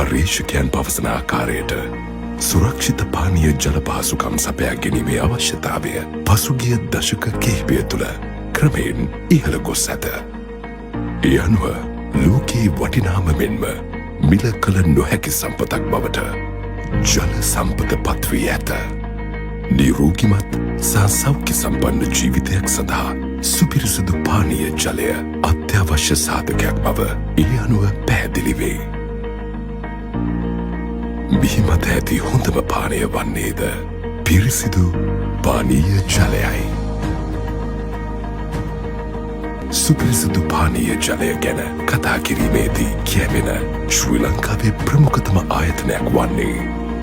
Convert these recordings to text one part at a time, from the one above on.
පර්යේෂකයන් පවසන ආකාරයට සුරක්ෂිත පානීය ජල පහසුකම් සපයා ගැනීමේ අවශ්‍යතාවය පසුගිය දශක කිහිපය තුළ ක්‍රමයෙන් ඉහළ ගොස් ඇත. ඒ අනුව ලෝකයේ වටිනාම මෙන්ම මිල කළ නොහැකි සම්පතක් බවට ජල සම්පත පත්වී ඇත. නිරෝගිමත් සහ සෞඛ්‍ය සම්පන්න ජීවිතයක් සඳහා සුපිරිසිදු පානීය ජලය අත්‍යවශ්‍ය සාධකයක් බව ඒ අනුව පැහැදිලි වේ. බිහිමත ඇති හොඳම පානය වන්නේද පිරිසිදු පානීය ජලයයි. සුපිරිසිදු පානීය ජලය ගැන කතා කිරීමේදී කියවෙන ශ්‍රී ලංකාවේ ප්‍රමුඛතම ආයතනයක් වන්නේ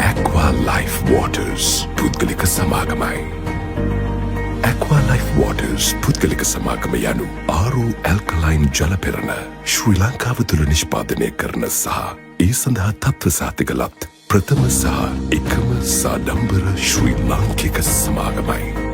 Aqua Life Waters පුද්ගලික සමාගමයි. Aqua Life Waters පුද්ගලික සමාගම යනු ආරෝ ඇල්කලයින් ජල පෙරණ ශ්‍රී ලංකාව තුළ නිෂ්පාදනය කරන සහ ඒ සඳහා තත්ත්ව සාතිකලත් ප්‍රථම සහ එකම සාඩම්බර ශ්‍රී ලාංකික සමාගමයි.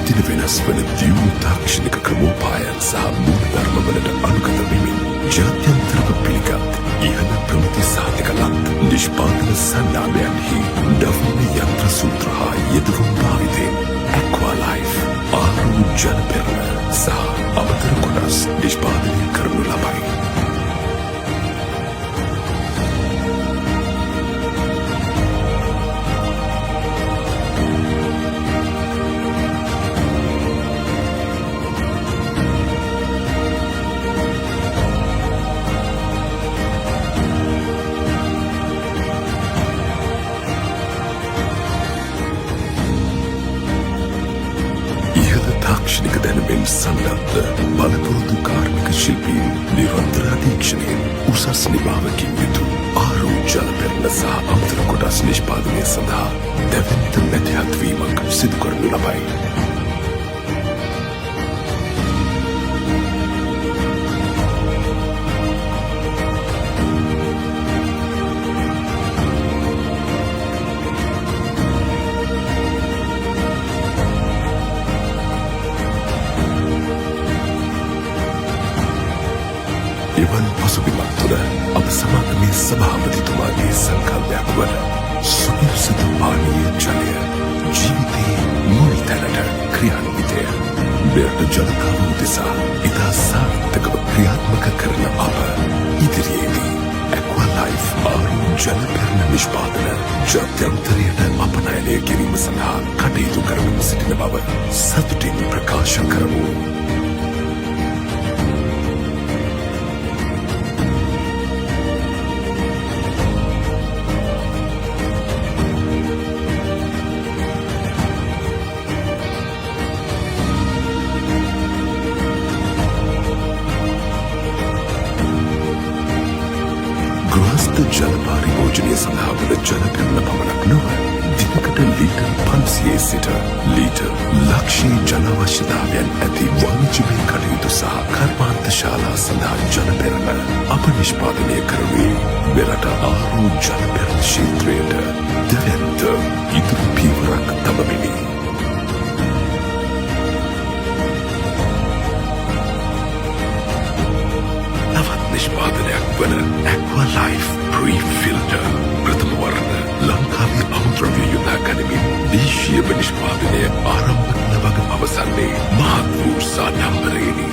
දින වෙනස් වන දියුණු තාක්ෂණික ක්‍රමෝපායන් සහ මූලධර්මවලට අනුගත වෙමින් ජාත්‍යන්තරව පිළිගත් ඉහළ ප්‍රමිති සාධකලත් නිෂ්පාදන සන්නාමයන්හි නවීන යන්ත්‍ර සූත්‍ර හා යෙදුරුම් භාවිතයෙන් Aqua Life ආරෝ ජල පෙරණ සහ අමතර කොටස් නිෂ්පාදනය කරනු ලබයි. තාක්ෂණික දැනුමෙන් සන්නද්ධ බලපුරුදු කාර්මික ශිල්පීන් නිරන්තර අධීක්ෂණයෙන් උසස් නිමාවකින් යුතු ආරෝ ජල පෙරණ සහ අමතර කොටස් නිෂ්පාදනය සඳහා දැවැන්ත මැදිහත්වීමක් සිදු කරනු ලබයි. එවන් පසුබිමක් තුළ අප සමාගමේ සභාපතිතුමාගේ සංකල්පයක් වන සුපිරිසිදු පානීය ජලය ජීවිතයේ මුල් තැනට ක්‍රියාන්විතය මෙරට ජනතාව උදෙසා ඉතා සාර්ථකව ක්‍රියාත්මක කරන අප ඉදිරියේදී Aqua Life ආරෝ ජල පෙරණ නිෂ්පාදන ජාත්‍යන්තරයට අපනයනය කිරීම සඳහා කටයුතු කරමින් සිටින බව සතුටින් ප්‍රකාශ කරමු. ගෘහස්ත ජල පරිභෝජනය සඳහා වන ජල පෙරණ පමණක් නොව දිනකට ලීටර් 500 සිට ලීටර් ලක්ෂයේ ජල අවශ්‍යතාවයන් ඇති වාණිජමය කටයුතු සහ කර්මාන්ත ශාලා සඳහා ජල පෙරණ අප නිෂ්පාදනය කරනුයේ මෙරට ආරෝ ජල පෙරණ ක්ෂේත්‍රයට දැවැන්ත ඉදිරි පියවරක් තබමිනි. නිෂ්පාදනයක් වන Aqua Life Pre-filter ප්‍රථම වර්ණ ලංකාවේ අමුද්‍රව්‍ය යොදා ගනිමින් දේශීය නිෂ්පාදනය ආරම්භ කළ වග පවසන්නේ මහත් වූ සාඩම්බරයෙනි.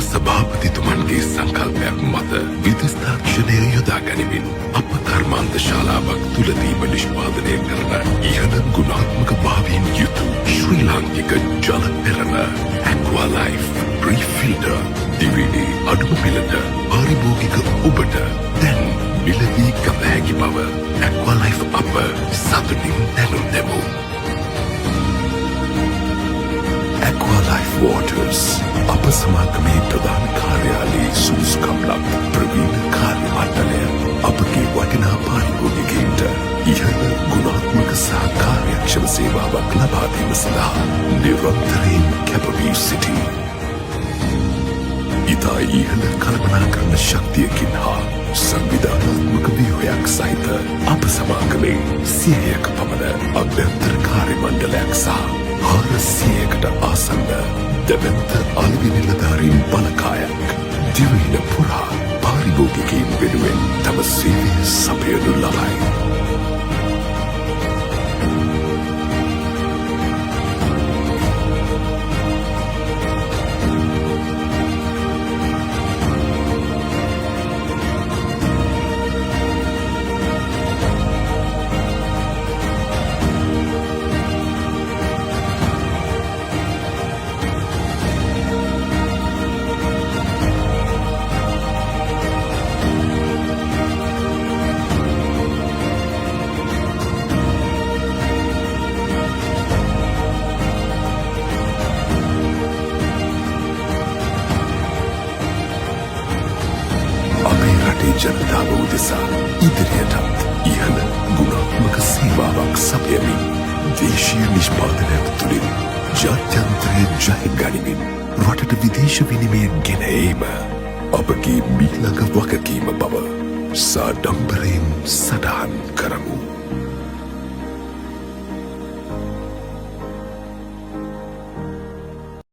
සභාපතිතුමන්ගේ සංකල්පයක් මත විදස්ථාක්ෂණය යොදා ගනිමින් අප කර්මාන්ත ශාලාවක් තුළදීම නිෂ්පාදනය කරන ඉහළ ගුණාත්මක භාවයෙන් යුතු ශ්‍රී ලාංකික ජල පෙරණ ඇක්වාලයිෆ් ප්‍රීෆිල්ටර් දිවිනි අඩුම මිලට පාරිභෝගික ඔබට දැන් මිලදී ගත හැකි බව ඇක්වාලයිෆ් අප සතුටින් දැනුම් දෙමු. Aqualife Waters අප සමාගමේ ප්‍රධාන කාර්යාලයේ සුදුසුකම් ලබ ප්‍රවීණ කාර්ය මණ්ඩලය අපගේ වටිනා පාරිභෝගිකයින්ට ඉහළ ගුණාත්මක සහ කාර්යක්ෂම සේවාවක් ලබා දීම සඳහා නිරන්තරයෙන් කැප වී සිටී. ඉතා ඉහළ කළමනාකරණ ශක්තියකින් හා සංවිධානාත්මක ව්‍යුහයක් සහිත අප සමාගමේ 100ක පමණ අභ්‍යන්තර කාර්ය මණ්ඩලයක් සහ 400කට ආසන්න දෙවන්ත අලුවි නිලධාරීන් බලකායක් දිවයින පුරා පාරිභෝගිකයින් වෙනුවෙන් තම සේවය සපයනු ලබයි. ජනතාව උදෙසා ඉදිරියටත් ඉහළ ගුණාත්මක සේවාවක් සපයමින් දේශීය නිෂ්පාදනයක් තුළින් ජාත්‍යන්තරය ජය ගනිමින් රටට විදේශ විනිමය ගෙන ඒම අපගේ මීළඟ වගකීම බව සාඩම්බරයෙන් සටහන් කරමු.